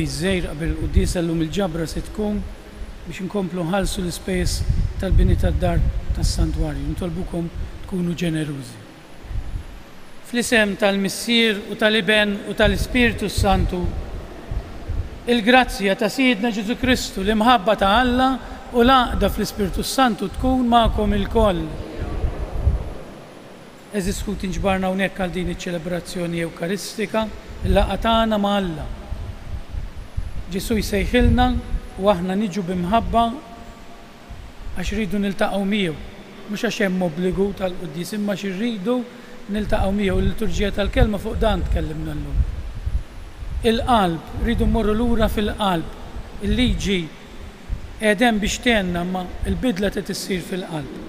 appelli żgħir qabel il-qudiesa llum il-ġabra se tkun biex inkomplu nħallsu l-ispejjeż tal-bini tad-dar tas-santwarju. Nitolbukom tkunu ġenerużi. Fl-isem tal-Missier u tal-Iben u tal-Ispiritu Santu, il-grazzja ta' Sidna Ġesu Kristu, l-imħabba ta' Alla u l-għaqda fl-Ispiritu Santu tkun magħkom ilkoll. Eżis ħut inġbarna hawnhekk għal din iċ-ċelebrazzjoni Ewkaristika, il-laqgħa tagħna ma' Alla. Ġesu jsejħilna u aħna niġu b'imħabba għax rridu niltaqgħu miegħu, mhux għax hemm obbligu tal-quddies imma għax irridu niltaqgħu miegħu. L-liturġija tal-kelma fuq dan tkellimna llum. Il-qalb, rridu mmorru lura fil-qalb. Il-liġi qiegħed biex tenna ma l-bidla trid issir fil-qalb.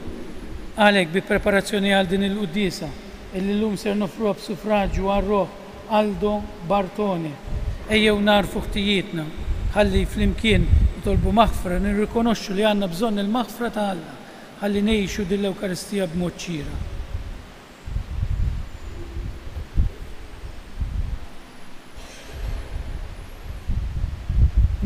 Għalhekk bi preparazzjoni għal din il-quddiesa illi llum ser nofruha b'suffraġġju għar-Roħ Aldo Bartone. Ejjew narfu ħtijietna, ħalli flimkien nitolbu maħfra, nirrikonoxxu li għandna bżonn il-maħfra ta' Alla, ħalli ngħixu din l-Ewkaristija b'mod ċira.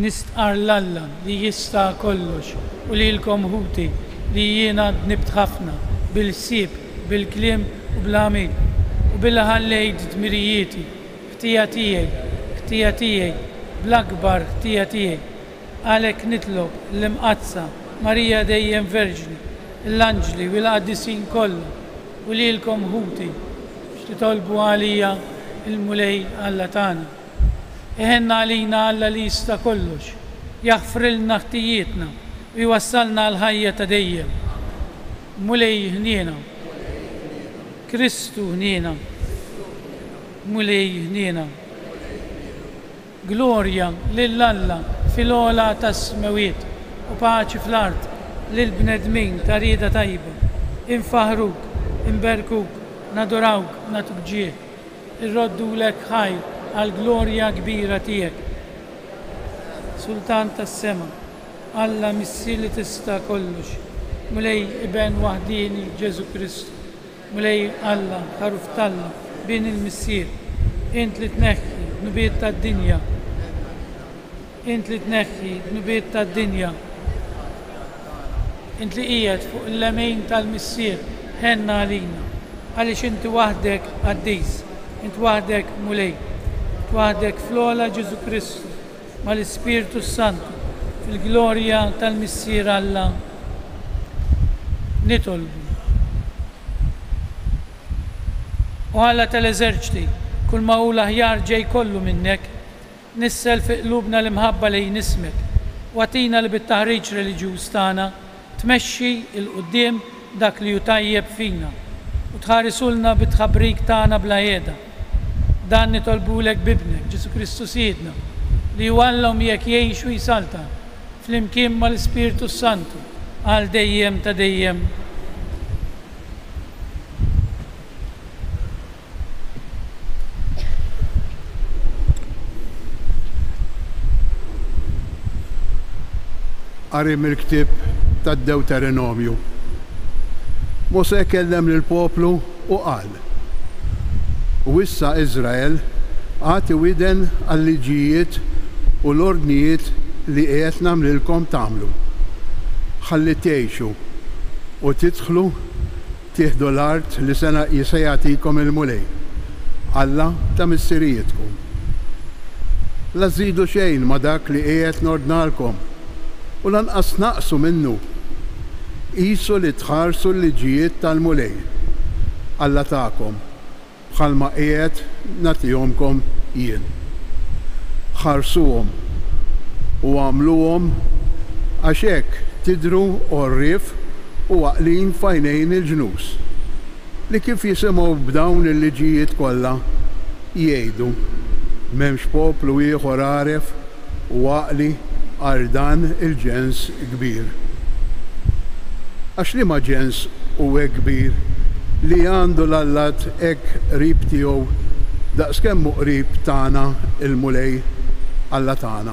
Nistqar l-Alla li jista' kollox u lilkom ħuti li jiena nibt ħafna bil-sib, bil-kliem u bl-għamil u bil-ħallejt dmirijieti, ħtija tiegħi, bl-akbar ħtija tiegħi. Għalhekk nitlob l-imqazza Marija dejjem Verġni, l-anġli u l-qaddisin kollha u lilkom ħuti x'titolbu għalija il-mulej Alla tagħna. Eħenna għalina Alla li jista' kollox, jaħfrilna ħtijietna u jwassalna l-ħajja ta' dejjem. Mulej ħniena, Kristu ħniena, mulej ħniena. Glorja lill-Alla fil-ola tas-smawiet u paċi fl-art lill-bnedmin ta' rieda tajba. Infaħruk, inberkuk, nadurawk, natuk ġieħ. Irroddulek ħajr għal-glorja kbira tiegħek. Sultan tas-sema, Alla Missier li tista' kollox, mulej Iben waħdini Ġesu Kristu, mulej Alla ħaruf talla bin il-Missier, int li tneħħi nubiet tad-dinja, int li tneħħi nubiet tad-dinja, int li qiegħed fuq il-lemejn tal-Missier ħenna għalina, għaliex inti waħdek Qaddis, int waħdek mulej, int waħdek fl-ola Ġesu Kristu mal-Ispiritu Santu fil-glorja tal-Missier Alla nitolbu. U Alla tal-eżerċti, kull ma hu l-aħjar ġej kollu minnek, nissel fi qlubna l-imħabba lejn ismek u għatina li bit-taħriġ reliġjuż tagħna tmexxi il-qudiem dak li hu tajjeb fina u tħarisulna bit-tħabbrik tagħna bla qiegħda. Dan nitolbulek bibnek Ġesu Kristu Sidna li jwallhom jekk jgħixu jisalta flimkien mal-Ispiritu Santu għal dejjem ta' dejjem. Qari mill-ktieb tad-Deuteronomju. Mosè kellem lill-poplu u qal: U issa Iżrael għati widen għal-liġijiet u l-ordnijiet li qiegħed nagħmlilkom tagħmlu. Ħalli tgħixu u tidħlu tieħdu l-art li se jagħtikom il-mulej, Alla ta' missirietkom. La żidu xejn ma dak li qiegħed nordnalkom u lanqas naqsu minnu. Qisu li tħarsu l-liġijiet tal-mulej, Alla tagħkom, bħalma qiegħed nagħtihomkom jien. Ħarsuhom u għamluhom għax hekk tidru orrif u għaqlin f'għajnejn il-ġnus li kif jisimgħu b'dawn il-liġijiet kollha jgħidu m'hemmx poplu ieħor għaref u għaqli għal dan il-ġens kbir. Għax liema ġens huwa kbir li għandu l-Allat hekk qrib tiegħu daqskemm hu qrib tagħna il-mulej Alla tagħna.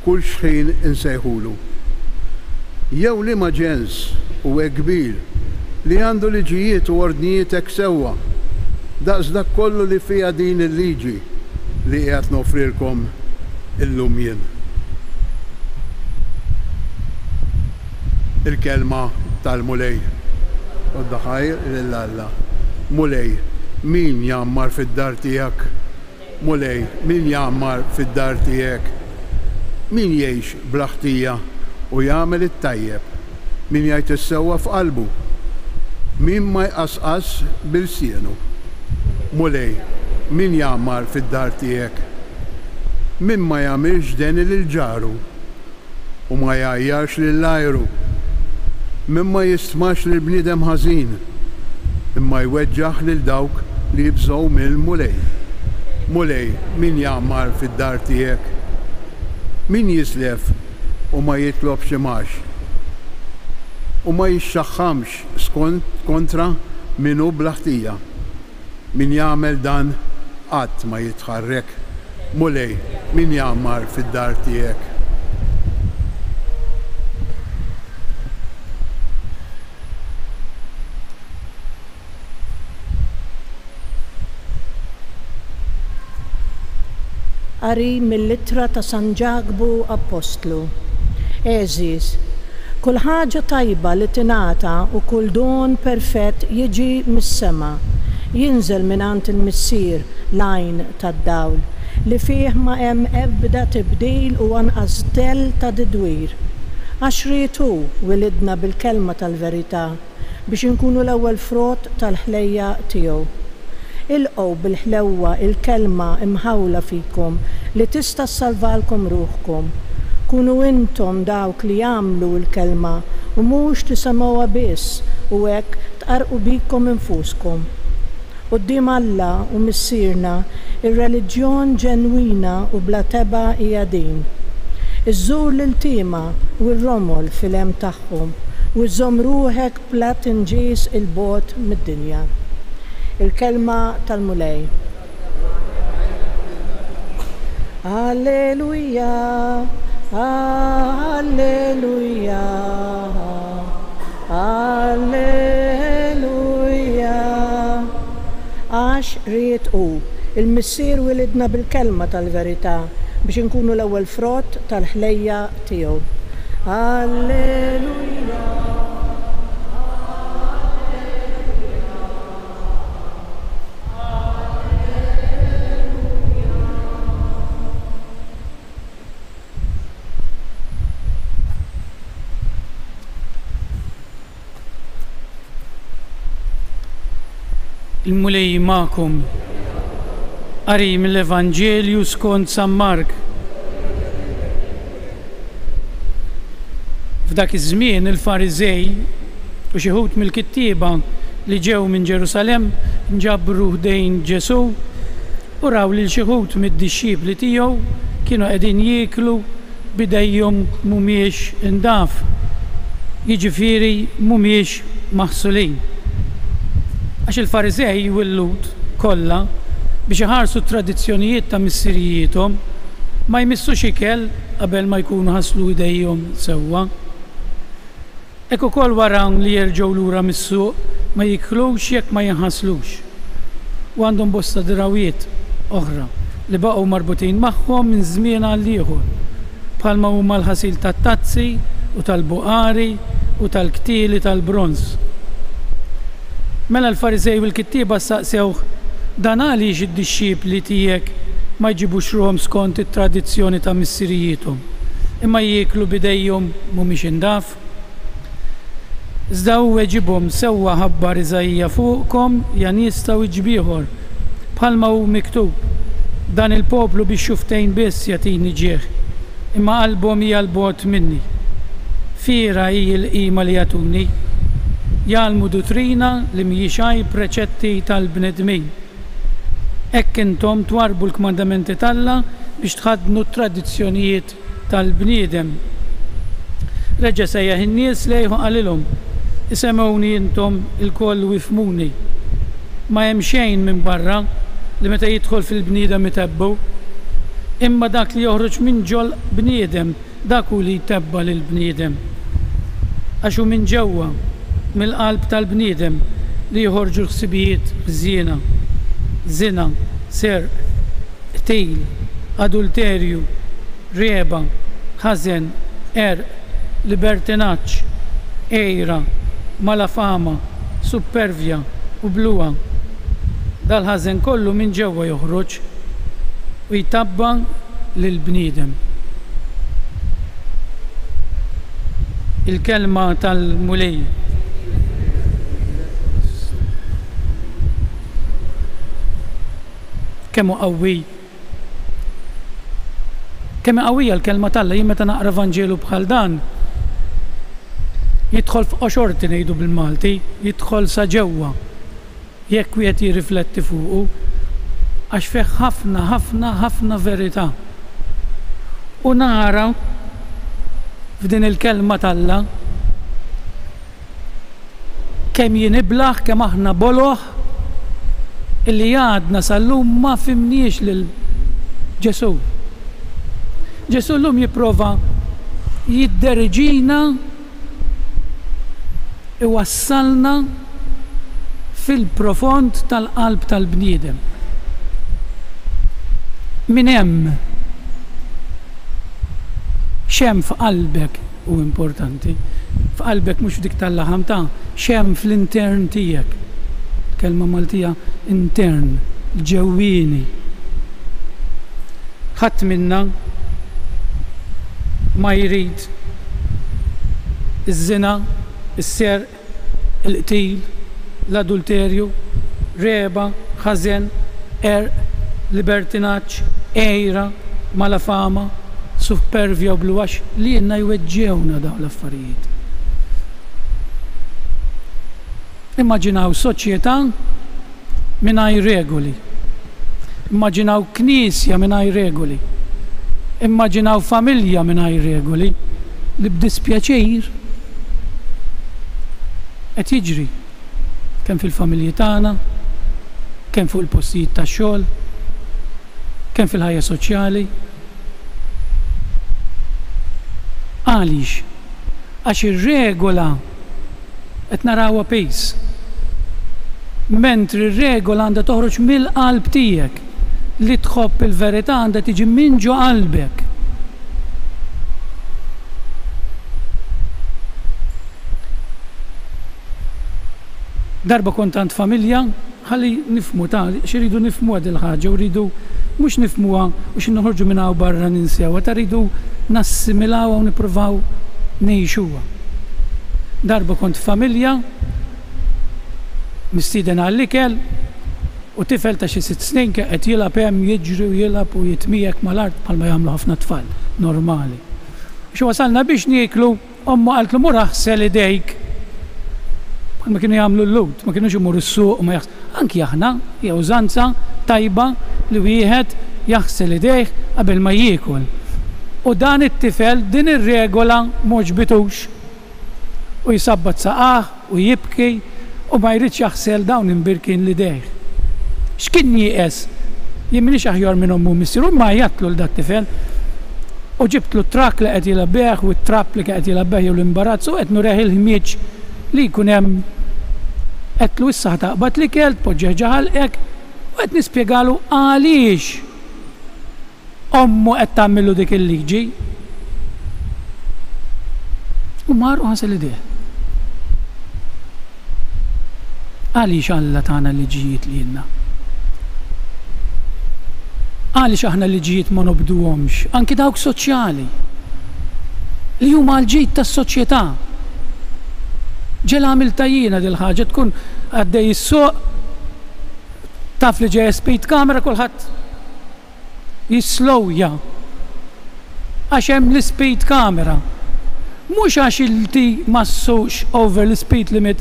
Kull xħin insejħulu. Jew liema ġens huwa kbir li għandu liġijiet u ordnijiet hekk sewwa daqs dak kollu li fiha din il-liġi li qiegħed nofrilkom illum jien. Il-kelma tal-mulej. U d-daħajr l-Alla. Mulej, min jammar fid-dar tiegħek? Mulej, min jammar fid-dar tiegħek? Min jgħix bl-aħtija u jagħmel it-tajjeb? Min jgħid issewwa f'qalbu? Min ma jqasqas bil-sienu? Mulej, min jammar fid-dar tiegħek? Min ma jagħmilx deni lil ġaru u ma jgħajjarx lill-ajru? Min ma jistmax lil bniedem ħażin imma jweġġaħ lil dawk li jibżgħu mill-mulej. Mulej, min jammar fid-dar tiegħek? Min jislef u ma jitlob xi max? U ma jixxaħħamx kontra minnu bl-aħtija? Min jagħmel dan qatt ma jitħarrek. Mulej, min jammar fid-dar tiegħek? Qari mill-ittra ta' San Ġagbu Apostlu. Eżiż, kull ħaġa tajba li tingħata u kull don perfett jiġi mis-sema, jinżel mingħand il-Missier l-għajn tad-dawl li fih ma hemm ebda tibdil u anqas del ta' didwir. Għax rietu wilidna bil-kelma tal-verità biex inkunu l-ewwel frott tal-ħlejja tiegħu. Ilqgħu bil-ħlewwa il-kelma imħawla fikom li tista' ssalvalkom ruħkom. Kunu intom dawk li jagħmlu l-kelma u mhux tisemgħuha biss u hekk tqarqu bikom infuskom. Quddiem Alla u Missierna ir-reliġjon ġenwina u bla teba hija din. Iżżur l-iltiema u r-romol fil-hemm tagħhom u żżomm ruħek bla tinġis il-bogħod mid-dinja. Il-kelma tal-mulej. Alleluja, alleluja, alleluja. Għax riet il-Missier wilidna bil-kelma tal-verità biex inkunu l-ewwel frott tal-ħlejja tiegħu. Alleluja. Il-mulej ma'kom. Qari mill-Evanġelju skont San Mark. F'dak iż-żmien il-Fariżej u xi ħud mill-kittieba li ġew minn Ġerusalemm nġabru ħdejn Ġesu u raw li xi ħud mid-dixxiepli tiegħu kienu qegħdin jieklu b'idejhom mhumiex indaf, jiġifieri mhumiex maħsulin. Għax il-Fariżej willud kollha biex iħarsu t-tradizzjonijiet ta' missirijiethom ma jmissux ikel qabel ma jkunu ħaslu idejhom sewwa. Hekk ukoll wara li jerġgħu lura mis-suq ma jiklux jekk ma jinħaslux. U għandhom bosta dirawiet oħra li baqgħu marbutin magħhom minn żmien għal ieħor bħalma huma l-ħasil tat-tazzi u tal-buqari u tal-ktieli tal-bronż. Mela l-Fariżej u l-kittieba staqsewh dan għaliex id-dixxiepli tiegħek ma jġibux ruhom skont it-tradizzjoni ta' missirijiethom imma jieklu b'idejhom mhumiex indaf. Iżda hu weġibhom sewwa ħabbar Iżajja fuqkom ja nista' u ġbieħor bħalma hu miktub dan il-poplu biex xuftejn biss jagħtini ġieħ imma qalbhom hija l-bogħod minni. Fiera hi l-qima li jagħtuni jgħalmu dottrina li mhijiex preċetti tal-bnedmin. Hekk intom twarbu l-kmandamenti tAlla biex tħaddnu t-tradizzjonijiet tal-bniedem. Reġa' sejjaħ in-nies lejhu qalilhom isemgħuni intom il-koll u ifhmuni. Ma hemm xejn minn barra li meta jidħol fil-bniedem itebbu, imma dak li joħroġ minn ġol bniedem dak hu li jtebba lill-bniedem. Għax hu minn ġewwa mill-qalb tal-bniedem li joħorġu l-ħsibijiet bżiena, żina, serq, qtil, adulterju, rieba, ħażen, libertinaġġ, ejra, malafama, supervja u bluwa. Dal-ħażen kollu minn ġewwa joħroġ u jtabba lill-bniedem. Il-kelma tal-mulej. Kemm qawwi. Kemm qawwija l-kelma tal-Alla, jien meta naqra Evanġelu bħal dan jidħol f'qoxorti ngħidu bil-Malti, jidħol sa ġewwa jekk wieħed jirrifletti fuqu għax fih ħafna ħafna ħafna verità. U nara f'din il-kelma tal-Alla kemm jiniblaħ kemm aħna boloħ illi għadna sal-lum ma fimniex lil Ġesu. Ġesu llum jipprova jidderġina iwassalna fil-profond tal-qalb tal-bniedem. Min hemm xemm f'qalbek u importanti. F'qalbek mhux dik tal-laħam ta' xemm fl-intern tiegħek. Kelma Maltija intern, ġewwieni. Ħadd minna ma jrid iż-żina, is-serq, il-qtil, l-adulterju, reba, ħażen, libertinaġġ, ejra, malafama, supervja u bluwax li jenna jweġġewna dawn l-affarijiet. Immaġinaw soċjetà mingħajr regoli. Immaġinaw knisja mingħajr regoli. Immaġinaw familja mingħajr regoli li b'dispjaċir qed jiġri kemm fil-familji tagħna, kemm fuq il-postijiet tax-xogħol, kemm fil-ħajja soċjali. Għaliex? Għax ir-regola qed narawha pejs. Mentri r-regola għandha toħroġ mill-qalb tiegħek li tħobb il-verità għandha tiġi minn ġo qalbek. Darba kontant familja, ħalli nifmu ta' xiridu nifmu għad il-ħagġa u rridu mux nifmuha u xin noħorġu minna barra ninsewa, ta' rridu nassimilawa u niprovaw nejxuwa. Darba kont familja, mistiden għall-ikel u tifel ta' xi 6 snin qed jilab hemm jiġri u jilab u jitmijek mal-art bħalma jagħmlu ħafna tfal normali. Xi wasalna biex nieklu, omma qaltlu mur aħsel idejk. Ma kienu jagħmlu l-lut, ma kienux imur is-suq u ma jaħsel. Anki aħna hija użanza tajba li wieħed jaħsel idejh qabel ma jiekol. U dan it-tifel din ir-regola m'oġbitux u jisabbat saqah u jibki u ma jridx jaħsel dawn imbirkin l-idejh. X'kien jieqes? Jien minix aħjar minn ommu missieru ma jgħatlu l-dat tifel u ġibtlu trak li qed jilabbeħ u t-trapp li qed jilabbeħ jew l-imbarazz u qed nureħ il-ħmieġ li jkun hemm qedlu issa taqbad li kell tpoġġeħ ġaħalqek u qed nispjegalu għaliex ommu qed tagħmillu dik il-liġi. U marru ħasel idejh. Għaliex Alla tagħna liġijiet li jenna? Għaliex aħna liġijiet ma nobduhomx, anki dawk soċjali li huma l-ġid tas-soċjetà. Ġel għamilta jiena dil-ħaġa tkun għaddej is-suq taf li ġej speed kamera kulħadd jislowja għax hemm l-speed kamera. Mhux għax ilti massux over l-speed limit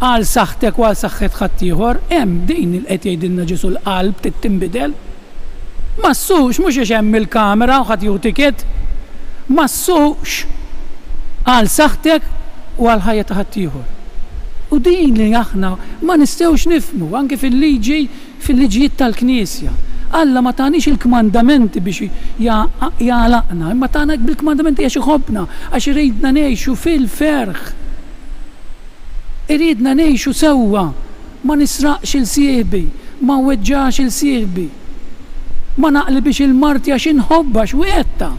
għal saħtek u għal saħħet ħadd ieħor, hemm din il-qed jgħidilna Ġesu l-qalb trid tinbidel. Massux mhux għax hemm il-kamera u ħadd jieħu tiket, massux għal saħtek u għal ħajja ta' ħadd ieħor. U din li aħna ma nistgħux nifhmu anke fil-liġijiet tal-Knisja. Alla ma tagħniex il-kmandamenti biex jagħlaqna, imma tagħna bil-kmandamenti għax iħobbna, għax iridna ngħixu fil-ferħ. Iridna ngħixu sewwa, ma nisraqx il-sieħbi, ma weġġax il-sieħbi. Ma naqli biex il-marti għax inħobba x'wiegħetta.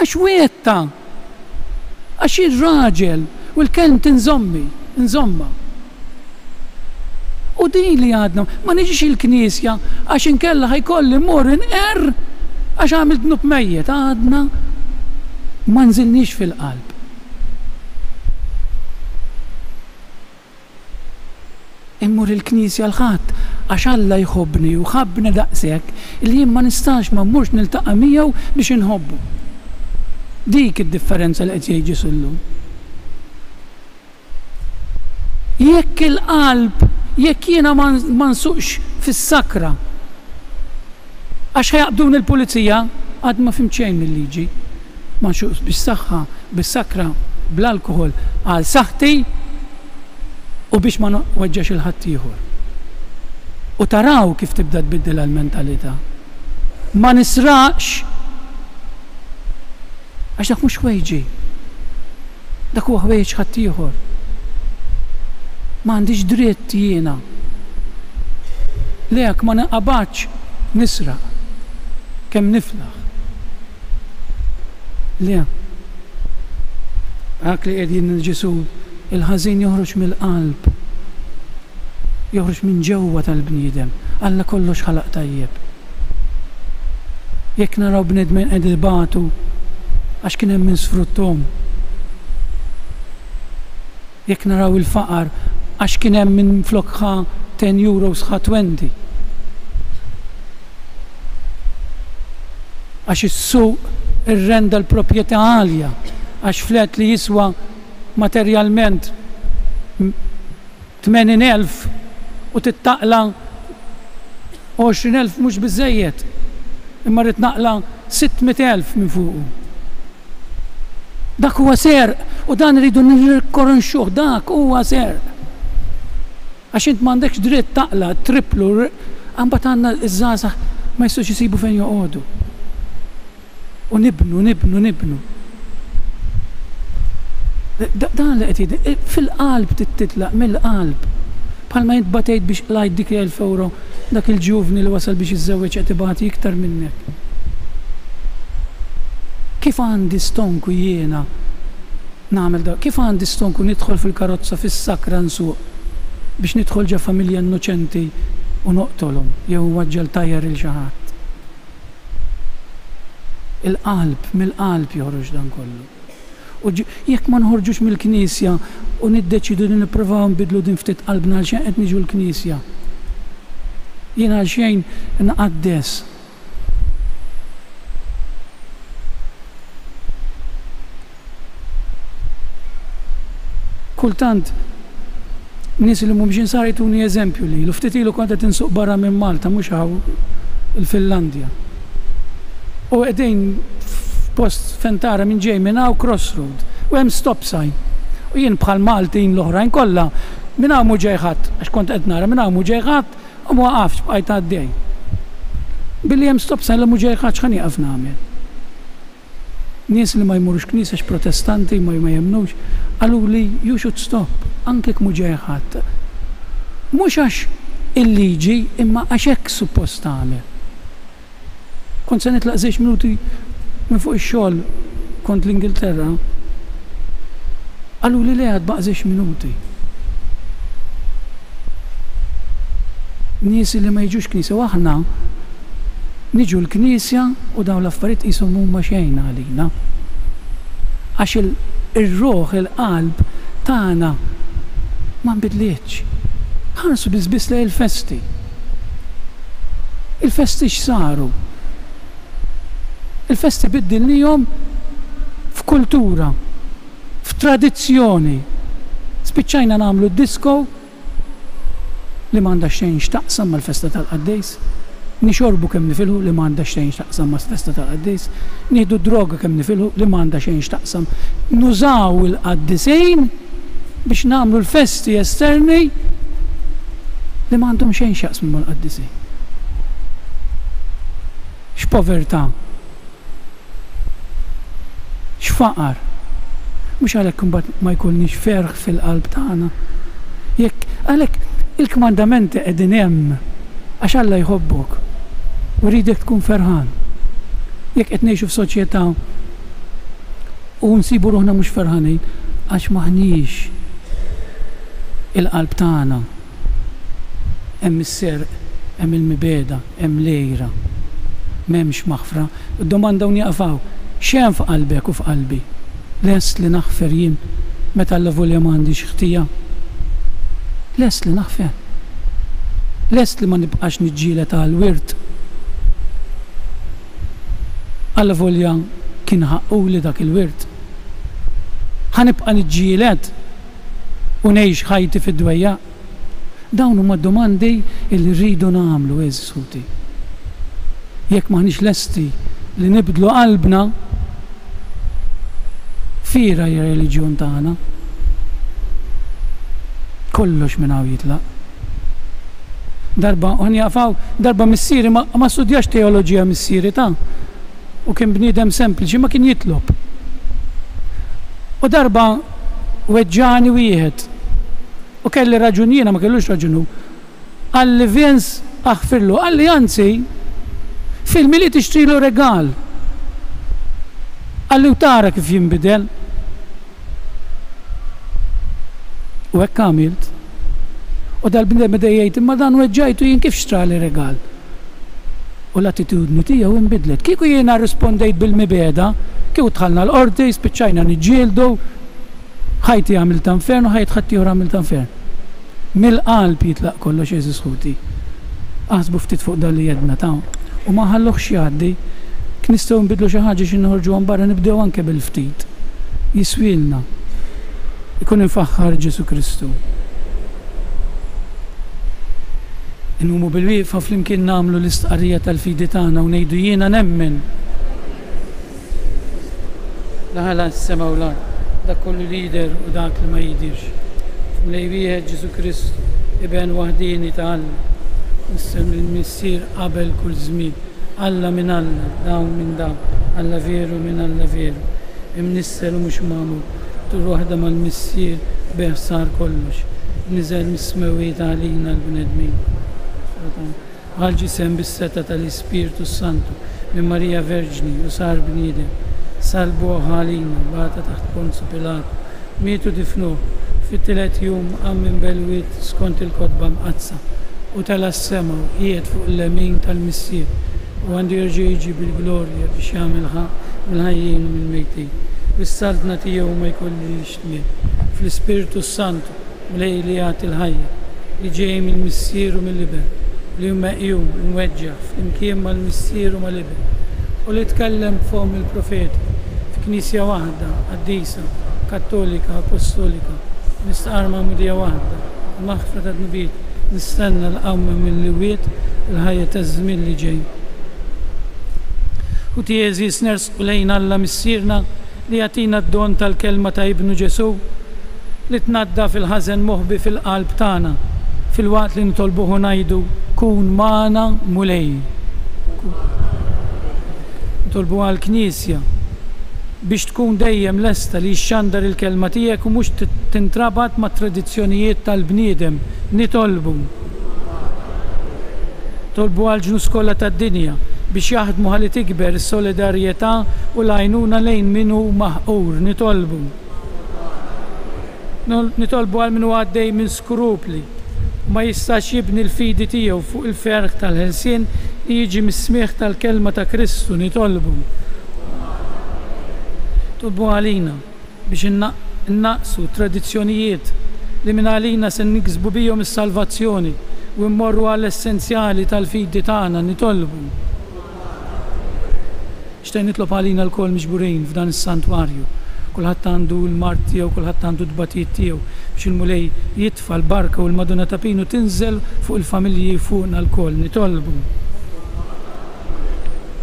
Għax wietta, għax il-raġel u l-kelm nżomma. U di li għadna, ma niġix il-knisja għax inkella ħajkolli mor għax għamilt dnub mejjet, għadna ma nżilniex fil-qalb. Immur il-knisja l-ħadd għax Alla jħobbni u ħabbni daqshekk li jien ma nistax ma mmurx niltaqa' miegħu biex inħobbu. Dik id-differenza li qed jgħid Ġesu llum. Jekk il-qalb, jekk jiena ma nsuqx fis-sakra għax ħajaqbduni l-pulizija, għad ma fimt xejn mill-liġi. Ma nsuqx bis-saħħa, bis-sakra, bl-alkohol għal saħħti u biex ma weġġax il-ħadd ieħor. U taraw kif tibda tbiddel l-mentalità. Ma nisraqx għax dak mhux ħwejġi. Dak huwa ħwejġ ħadd ieħor. Ma għandix dritt jiena. Lek ma naqabadx nisraq kemm niflaħ. Le. Għak li qegħdin Ġesu il-ħażin joħroġ mill-qalb. Joħroġ minn ġewwa tal-bniedem. Alla kollox ħalaq tajjeb. Jekk naraw bnedmin qed ibatu għax kien hemm min sfruttom. Jekk naraw il-faqar għax kien hemm min flokħa 10 euros ħa 20. Għax is-suq irrenda l-proprjetà għalja, għax flet li jiswa materjalment 80,000 u tittaqla 20,000 mhux biżejjed, imma rrid naqla 600,000 minn fuqu. Dak huwa serq u dan iridu nirrikorronxuh, dak huwa serq. Għax int m'għandekx dritt taqla triplu, għambat għandna iż-żgħażagħ ma jistgħux isibu fejn joqogħdu. U nibnu. Dan li qed jgħid fil-qalb titlaq mill-qalb. Bħalma jint batejt biex lajt dik 1000 euro dak il-ġuvni li wasal biex iżżewweġ qed ibati iktar minnek. Kif għandi stonku jiena nagħmel da? Kif għandi stonku nidħol fil-karozza fis-sakra nsuq biex nidħol ġa familja innoċenti u noqtolhom jew waġġel tajjar il xi ħadd. Il-qalb, mill-qalb joħroġ dan kollu. U jekk ma nħorġux mill-Knisja u niddeċidu li nippruvaw nbidlu din ftit qalbna għal xejn qed niġu l-Knisja. Jien għal xejn nqaddes. Kultant nies li mhumiex insar jtuni eżempju li ftit ilu kont qed insuq barra minn Malta mhux hawn il-Finlandja. U qegħdin f'post fentara minn ġej minn hawn crossroad u hemm stop sign. U jien bħal Maltin l-oħrajn kollha minn hawn mhu ġej ħadd għax kont qed nara minn hawn mhu ġej ħadd u ma waqafx bqajt għaddej. Billi hemm stop sign li mhu ġej ħadd x'ħan jaqaf nagħmel. Nies li ma jmurux knisja protestanti ma jemnux qalu li you should stop anke mhu ġej ħadd. Mhux għax il-liġi imma għax hekk suppost tagħmel. Kont se nitlaq 10 minuti minn fuq ix-xogħol kont l-Ingilterra. Qalu li għad baq 10 minuti. Nies li ma jiġux knisja u aħna niġu l-Knisja u dawn l-affarijiet qishom huma xejn għalina. Għax ir-ruħ il-qalb tagħna ma nbidlitx. Ħarsu biss lejn il-festi. Il-festi x'saru? Il-festi biddilnihom f'kultura, f'tradizzjoni. Spiċċajna nagħmlu disko li m'għandha xejn x'taqsam mal-festa tal-Qaddejs. Nixorbu kemm nifilħu li m'għandha xejn x'taqsam mas-festa tal-Qaddejs. Nieħdu droga kemm nifilħu li m'għandha xejn x'taqsam. Nużaw il-qaddisejn biex nagħmlu l-festi esterni li m'għandhom xejn x'jaqsmu mal-qaddisejn. X'povertà. X'faqar. Mhux għalhekk imbagħad ma jkollniex ferħ fil-qalb tagħna. Jekk għalhekk il-kmandamenti qegħdin hemm għax Alla jħobbok u ridek tkun ferħan. Jekk qed ngħixu f'soċjetà u nsibu ruħna mhux ferħanin għax maħniex il-qalb tagħna hemm is-serq, hemm il-mibeda, hemm lejra, m'hemmx maħfra. Id-domanda nieqafaw x'hemm f'qalbek u f'qalbi? Lest li naħfer jien meta l-volja m'għandix ħtija. Lest li naħfer. Lest li ma nibqax niġġieled għall-wirt. Alla volja kien ħaqquli dak il-wirt. Ħanibqa' niġġieled u ngħix ħajti fid-dwejja. Dawn huma domandi li rridu nagħmlu eżisuti. Jekk maħniex lesti li nibdlu qalbna fira hija reliġjon tagħna. Kollox minn hawn jitlaq. Darba darba missieri ma studjax teoloġija missieri ta' u kien bniedem sempliċi ma kien jitlob. U darba weġġani wieħed u kelli raġun jiena ma kellux raġunu. Għalli Vince aħfirlu, għalli anzi fil-mili tixtrilu regal. Għalli u tara kif jinbidel. U hekk għamilt. U dal-bnedem beda jgħid imma dan weġġajtu jien kif xtrali regal. U l-attitudni tiegħu inbidlet. Kieku jiena rispondejt bil-mibeda, kieku tħallna l-qorti, spiċċajna niġġieldu, ħajti għamil tanfern u ħajt ħadd ieħor għamil tanfern. Mill-qalb jitlaq kollox eżis ħuti. Aħsbu ftit fuq dan li jedna ta' u ma ħalluħx jgħaddi, kien nistgħu nbidlu xi ħaġa xi noħorġu għan barra nibdew anke bil-ftit. Jiswilna. Ikun infaħħar Ġesu Kristu. Inhumu bil-wieqfa flimkien nagħmlu l-istqarrija tal-fidi tagħna u ngħidu jiena nemmen. Laħala s-sema u l-ard, dak kollu li jidher u dak li ma jidirx. Mlej wieħed Ġesu Kristu, iben waħdini ta' Alla, nissem il-missier qabel kull żmien. Alla minn Alla, dawn minn dawn, Alla veru minn Alla veru. Imnissel u mhux magħmul, tur waħda mal-missier beħ sar kollox. Niżel mis-smewiet għalina l-bnedmin. Għalġi sem bis-seta tal-Ispiritu Santu minn Marija Verġni u sar bniedem. Salbu ħalina, bata taħt Ponzu Pilatu, mietu difnuh, fit-tielet jum għam bel-wiet skont il-kodba mqazza u tal-assema u qiegħed fuq l-lemin tal-missier u għandu jerġa' jiġi bil-glorja biex jagħmel mill-ħajjin u mill-mejtin. Bis-saltna tiegħu ma jkollix tmiem fl-Ispiritu Santu mlej li jagħti l-ħajja li ġej mill-missier u mill-liber li huma qjum mweġġaħ flimkien mal-missier u mal-liber u li tkellem f'hom il-profeti f'knisja waħda, qaddisa, kattolika, apostolika, nistqar ma'mudija waħda, maħfra ta' dnubiet, nistenna l-qawma mill-liwiet il-ħajja taż-żmien li ġej. U tieżis nersqu lejn Alla missierna li jagħtina d-don tal-kelma ta' Ibnu Ġesu li tnadda fil-ħażen moħbi fil-qalb tagħna fil-waqt li nitolbuhu ngħidu kun magħna mulej. Nitolbu għall-Knisja biex tkun dejjem lesta li xxandar il-kelma tiegħek u mhux tintrabat ma' tradizzjonijiet tal-bniedem. Nitolbu. Tolbu għall-ġnus kollha tad-dinja biex jaħdmu ħalli tikber is-solidarjetà u l-għajnuna lejn min hu maħqur. Nitolbu. Nitolbu għal min huwa għaddej minn skrupli ma jistax jibni l-fidi tiegħu fuq il-ferħ tal-ħelsien li jiġi mis-smieħ tal-kelma ta' Kristu. Nitolbu. Tolbu għalina biex innaqsu tradizzjonijiet li minn għalina se niksbu bihom is-salvazzjoni u mmorru għall-essenzjali tal-fidi tagħna. Nitolbu. Xtejn nitlob għalina l-kol miġburin f'dan is-santwarju. Kulħadd għandu l-mart tiegħu, kulħadd għandu d-batijiet tiegħu biex il-mulej jitfa' l-barka u l-Madonna ta' Pinu tinżel fuq il-familji fuqna l-kol. Nitolbu.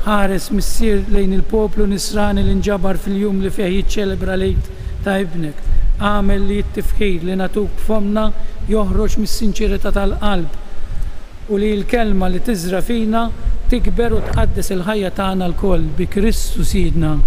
Ħares missier lejn il-poplu nisrani li nġabar fil-jum li fih jiċċelebra lejt ta' ibnek. Għamel li t-tifħir li natuk b'fomna joħroġ mis-sinċerità tal-qalb u li l-kelma li tiżra fina tikber u tqaddes il-ħajja tagħna l-koll bi Kristu Sidna.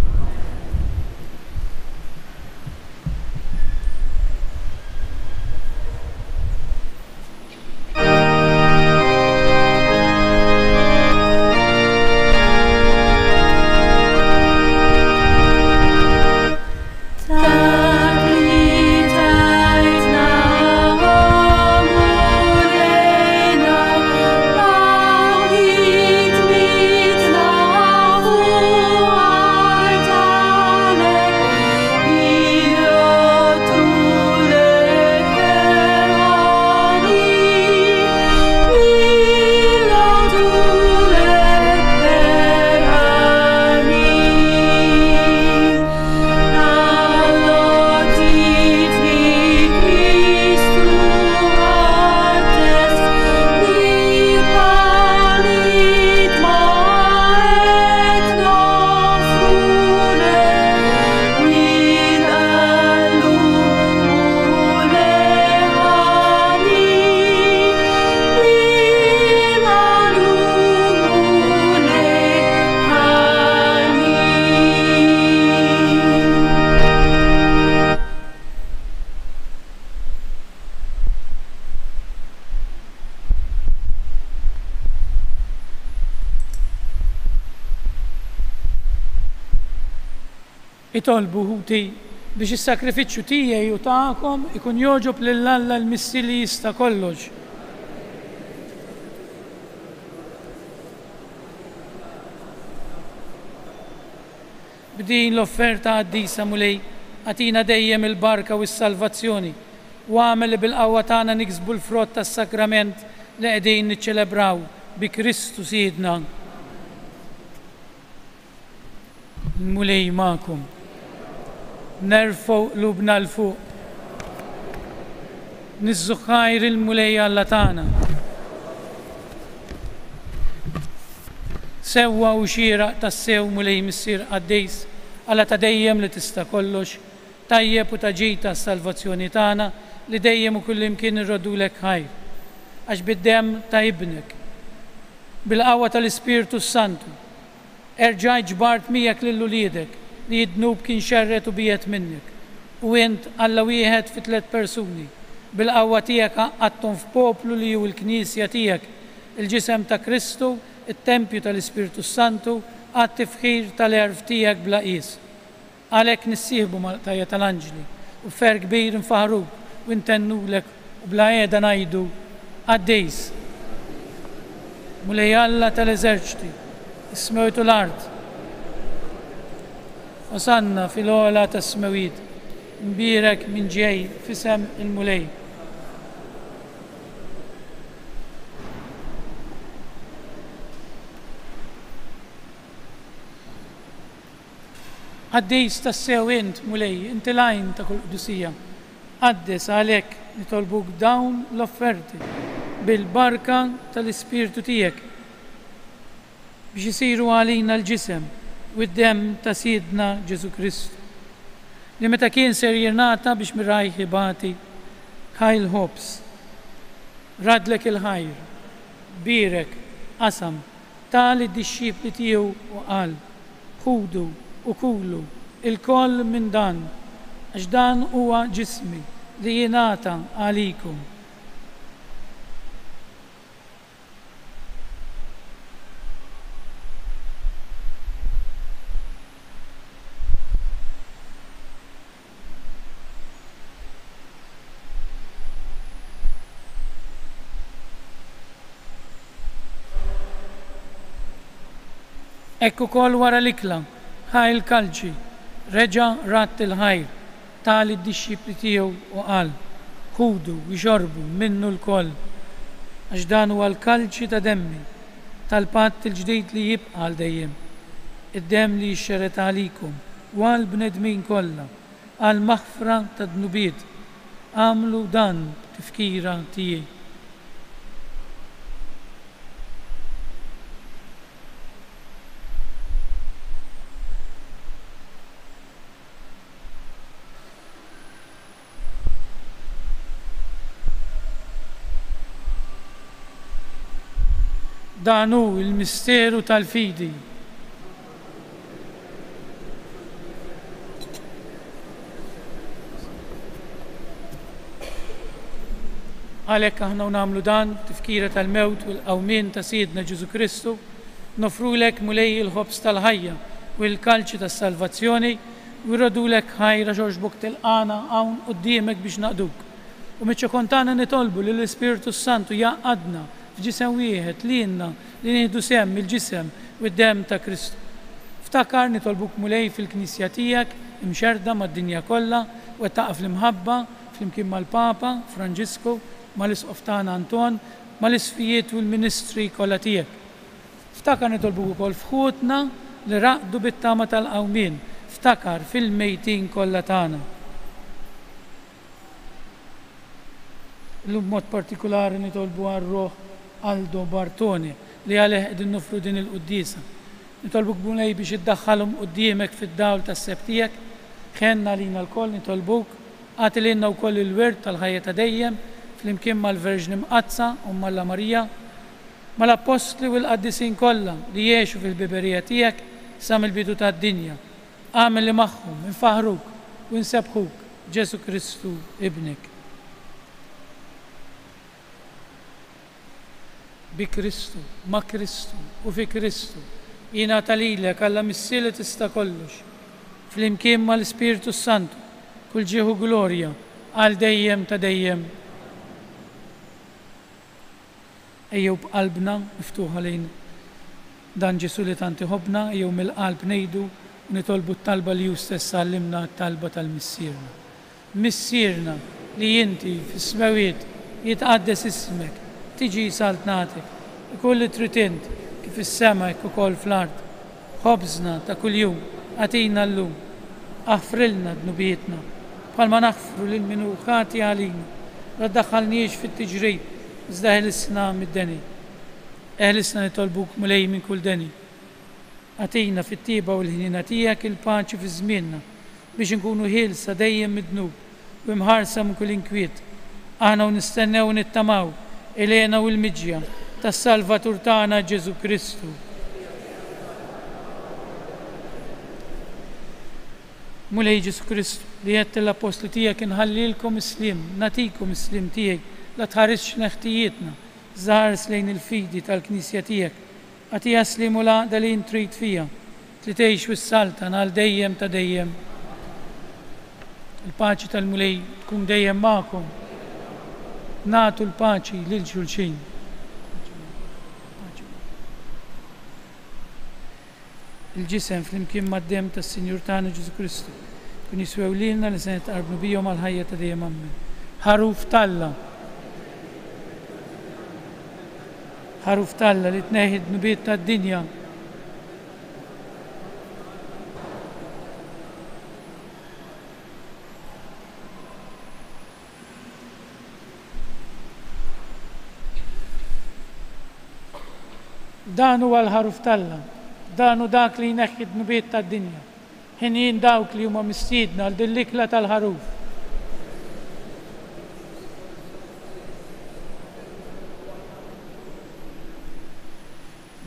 itolbu ħuti biex is-sakrifiċċju tiegħi u tagħkom ikun joġob lill-Alla l-Missi li jista' kollox. B'din l-offerta għaddisa mulej għatina dejjem il-barka u s-salvazzjoni u għamel li bil-qawwa tagħna niksbu l-frott tas-sakrament li qegħdin niċċelebraw bi Kristu Siedna. Mulej magħkom. Nerfgħu qlubna l fuq. Niżżuħħajr il-mulej Alla tagħna. Sewwa u xieraq tassew mulej missier Qaddejs Alla ta' dejjem li tista' kollox, tajjeb u ta' ġita s-salvazzjoni tagħna li dejjem u kullimkien irrodulek ħajr. Għax bid-demm ta' ibnek, bil-qawwa tal-Ispirtu Santu, erġaj ġbart miegħek lil uliedek li jidnub kien xerret u bijet minnek. U int Alla wieħed fi 3 persuni, bil-qawwa tiegħek għattom f'poplu li hu l-Knisja tiegħek, il-ġisem ta' Kristu, it-tempju tal-Ispirtu Santu, għat-tifħir tal-erf tiegħek bla qis. Għalhekk nissieħbu mal-qtajja tal-anġli u fer kbir nfaħruk u ntennulek u bla qiegħda ngħidu Qaddejs. Mulej Alla tal-eżerċiti, is-smewt u l-ard. Osanna fil-ogħla tas-smewit, nbierek minn ġej f'isem il-mulej. Qaddejs tassew int mulej, inti lajn ta' kull qdusija. Qaddes għalhekk nitolbuk dawn l-offerti bil-barka tal-Ispirtu tiegħek biex isiru għalina l-ġisem u d-demm ta' Siedna Ġesu Kristu. Li meta kien ser jirnata biex mirajħ ibati Kyle Hobbs, radlek il-ħajr, birek, qasam, tali d-disċipli tiegħu u qal, ħudu u kulu il-koll minn dan, għax dan huwa ġismi li jingħata għalikum. Ekku kol wara l-ikla, ħaj il-kalċi, reġa rat il-ħajr, tali d-disċipli tiegħu u qal, ħudu u xorbu minnu l-koll, għax dan huwa l-kalċi ta' demmi, tal-patt il-ġdid li jibqa' għal dejjem, id-demm li jixxeret għalikum u għal bnedmin kollha, għal maħfra ta' dnubiet, għamlu dan tifkira tiegħi. Dan hu il-misteru tal-fidi. Għalhekk aħna nagħmlu dan tifkira tal-mewt u l-qawmien ta' Siedna Ġesu Kristu, nofrulek mulej il-ħobs tal-ħajja u l-kalċi tas-salvazzjoni u jrodulek ħajra xorxbok tilqana hawn quddiemek biex naqduk. U miċ-ċokontana nitolbu li l-Ispirtu Santu jaqadna f'ġisem wieħed li jenna li nieħdu semm il-ġisem u d-demm ta' Kristu. Ftakar nitolbuk mulej fil-Knisja tiegħek imxerda mad-dinja kollha u qed taqaf l-imħabba flimkien mal-Papa Franġisku, mal-Isqof tagħna Anton, mal-isfijiet u l-ministri kollha tiegħek. Ftakar nitolbuk ukoll fħutna li raqdu bit-tama tal-qawmien, ftakar fil-mejtin kollha tagħna. Illum mod partikolari nitolbu għar-Roħ Aldo Bartoni li għalih qegħdin nofru din il-qudiesa. Nitolbuk mulej biex iddaħħalhom quddiemek fid-dawl tas-seb tiegħek, ħenna lina l-koll nitolbuk, għati lilna wkoll il-wirt tal-ħajja ta' dejjem flimkien mal-Verġni Mqazza u Malla Marija, mal-Apostli u l-Qaddisin kollha li jgħixu fil-biberija tiegħek sa mill-bidu tad-dinja. Għamel li magħhom infaħruk u nsebħuk Ġesu Kristu ibnek. Bi Kristu, ma' Kristu u fi Kristu, jingħata lilek Alla missi li tista' kollox, fl-imkien mal-Spiritu Santu, kull ġieħu glorja għal dejjem ta' dejjem. Ejjew b'qalbna miftuħa lejn dan Ġesu li tant iħobbna, ejjew mill-qalb ngħidu u nitolbu t-talba li hu stess għallimna t-talba tal-Missierna. Missierna li inti fis-smawiet jitqaddes ismek, tiġi saltnatek, ikolli tritint kif is-sema hekk ukoll fl-ard. Ħobżna ta' kuljum għatina llum, aħfrilna dnubietna bħalma naħfru lil min hu ħati għalina, la ddaħħalniex fit-tiġrid, iżda eħlisna mid-deni. Eħlisna nitolbuk mulej minn kull deni. Għatina fit-tieba u l-ħinina tiegħek il-paċi fi żmienna biex inkunu ħielsa dejjem mid-dnub u mħarsa minn kull inkwiet. Aħna u nistennew u nittamaw ilena u l-miġja tas-Salvatur tagħna Ġesu Kristu. Mulej Ġesu Kristu li qed l-apostlu tiegħek inħallilkom islim, natikom islim tiegħek, la tħarisx neħtijietna, żares lejn il-fidi tal-Knisja tiegħek, għatija slim u laqda li intrid fija, li tgħix wis-saltan għal dejjem ta' dejjem. Il-paċi tal-mulej tkun dejjem magħkom. Nagħtu l-paċi lil xulxin. Il-ġisem fl-imkien mad-dem tas-Sinjur tagħna Ġesu Kristu kun jiswew lilna li se nitqarbu bihom għal ħajja ta' dejjem ammen. Ħaruf Talla. Ħaruf Talla li tneħħi d-nubiet tad-dinja. Dan huwa l-ħaruf Talla. Dan hu dak li jneħħi d-nubiet tad-dinja. Ħinin dawk li huma mistiedna għal din l-ikla tal-ħaruf.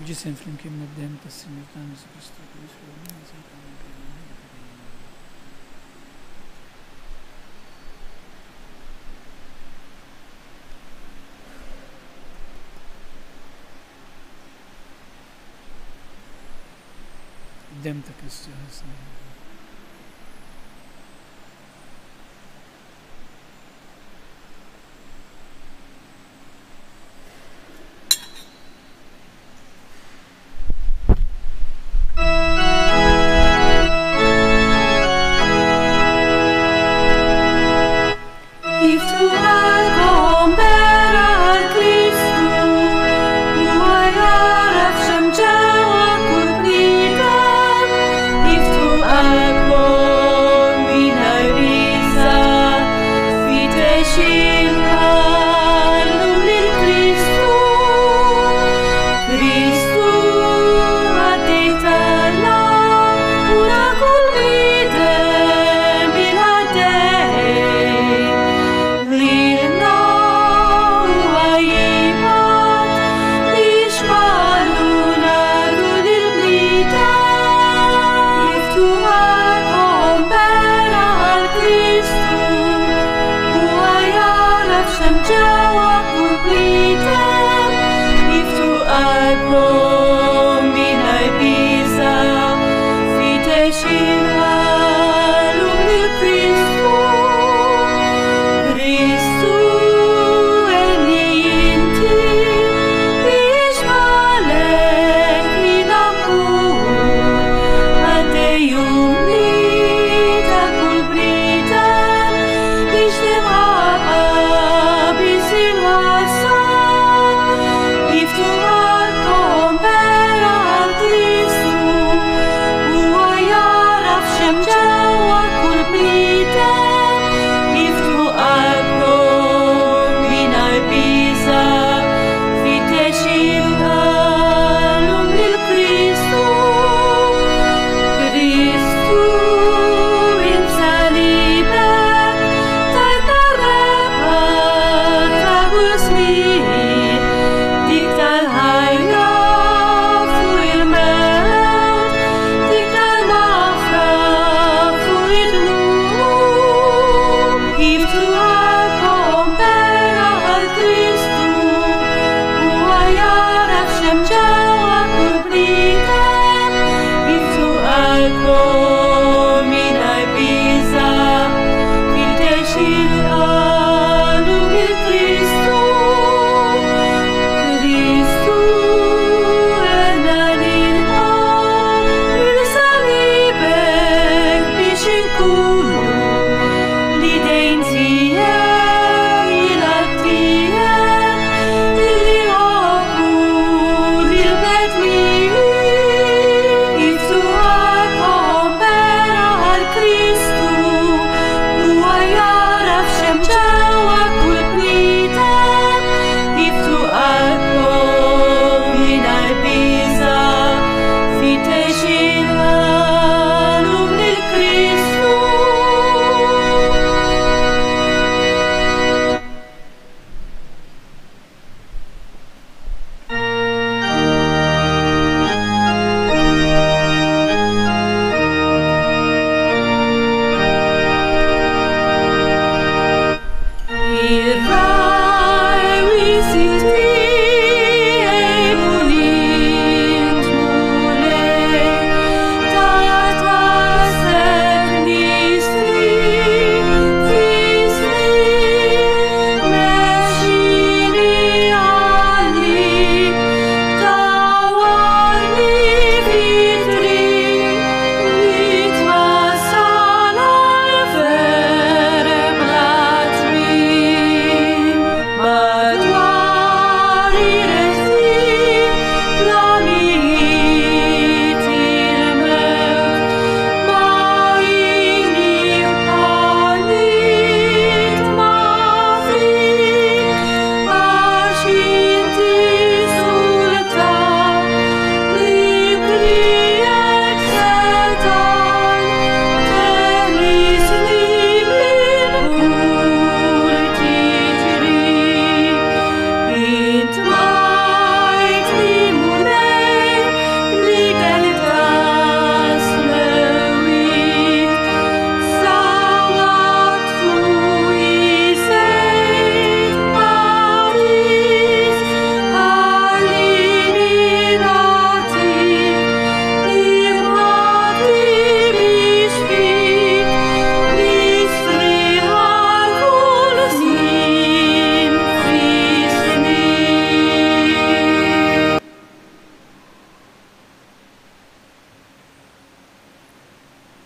Ġisem fl-imkien mad-dem tas-Sinjur tagħna Ġesu Kristu. Dem ta' Kristu ħasna. Iftu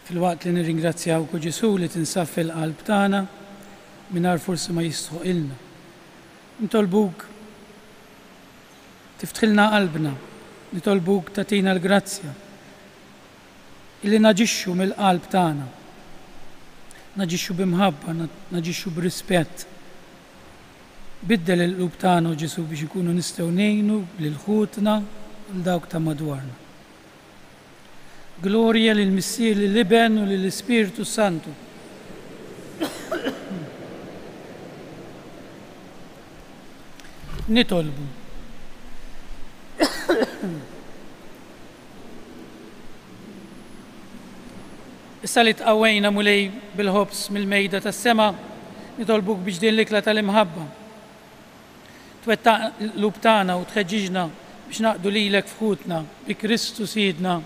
Fil-waqt li nirringrazzjawk Ġesu li tinsab fil-qalb tagħna mingħajr forsi ma jistħoq ilna. Nitolbuk tiftħilna qalbna, nitolbuk tagħtina l-grazzja illi naġixxu mill-qalb tagħna, naġixxu b'imħabba, naġixxu b'rispett. Biddel il-qlub tagħna Ġesu biex ikunu nistgħu ngħinu lil ħutna u dawk ta' madwarna. Gloria lill-Missier lill-Iben u lill-Ispiritu Santu. Nitolbu. Issa li tqawwejna mulej bil-ħobs mill-mejda tas-sema, nitolbuk biex din l-ikla tal-imħabba twettaq l-qlub tagħna u tħeġġiġna biex naqdu lilek f'ħutna bi Kristu Sidna.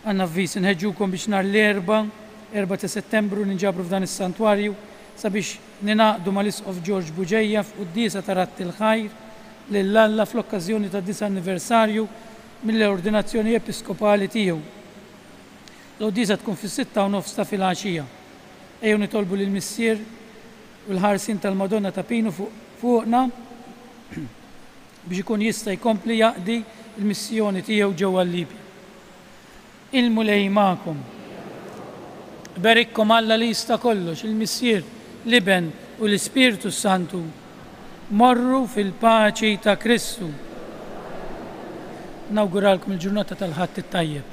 Għanna f'vis nħeġġukom biex nhar l-4 ta' Settembru ninġabru f'dan is-santwarju sabiex ninaqdu mal-Isqof George Buġejja f'qudiesa ta' Ratti l-Ħajr lill-Alla fl-okkażjoni tad-9 anniversarju mill-ordinazzjoni episkopali tiegħu. L-qudiesa tkun fis-6:30 ta' filgħaxija. Ejjew nitolbu lill-Missier u l-ħarsin tal-Madonna ta' Pinu fuqna biex ikun jista' jkompli jaqdi l-missjoni tiegħu ġewwa l-Libja. Il-mulej ma'kom. Berikkom Alla li jista' kollox, il-Missier, l-Iben u l-Ispiritu Santu. Morru fil-paċi ta' Kristu. Nawguralkom il-ġurnata tal-ħadd it-tajjeb.